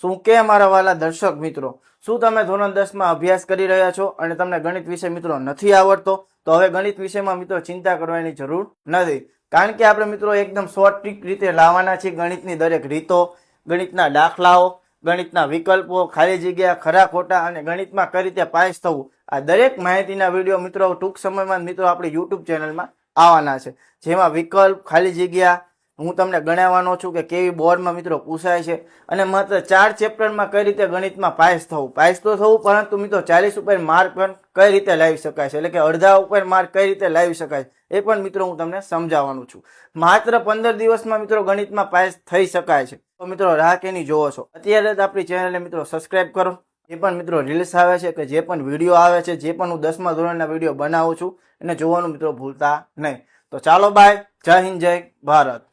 શું કે મારા વાલા દર્શક મિત્રો, શું તમે ધોરણ 10માં અભ્યાસ કરી રહ્યા છો અને તમને ગણિત વિષય મિત્રો નથી આવડતો? તો હવે ગણિત વિષયમાં મિત્રો ચિંતા કરવાની જરૂર નથી, કારણ કે આપણે મિત્રો એકદમ શોર્ટ રીતે લાવવાના છીએ ગણિતની દરેક રીતો, ગણિતના દાખલાઓ, ગણિતના વિકલ્પો, ખાલી જગ્યા, ખરા ખોટા અને ગણિતમાં કઈ રીતે પાસ થવું, આ દરેક માહિતીના વિડીયો મિત્રો ટૂંક સમયમાં મિત્રો આપણી યુટ્યુબ ચેનલમાં આવવાના છે, જેમાં વિકલ્પ, ખાલી જગ્યા હું તમને ગણાવવાનો છું કે કેવી બોર્ડમાં મિત્રો પૂછાય છે અને માત્ર 4 ચેપ્ટરમાં કઈ રીતે ગણિતમાં પાસ થવું તો થવું, પરંતુ મિત્રો 40 ઉપર માર્ક પણ કઈ રીતે લાવી શકાય છે, એટલે કે અડધા ઉપર માર્ક કઈ રીતે લાવી શકાય એ પણ મિત્રો હું તમને સમજાવવાનું છું. માત્ર 15 દિવસમાં મિત્રો ગણિતમાં પાસ થઈ શકાય છે. તો મિત્રો રાહ કેની જોવો છો? અત્યારે જ આપણી ચેનલને મિત્રો સબસ્ક્રાઇબ કરો. જે પણ મિત્રો રીલ્સ આવે છે કે જે પણ વિડીયો આવે છે, જે પણ હું 10મા ધોરણના વિડીયો બનાવું છું એને જોવાનું મિત્રો ભૂલતા નહીં. તો ચાલો બાય, જય હિન્દ, જય ભારત.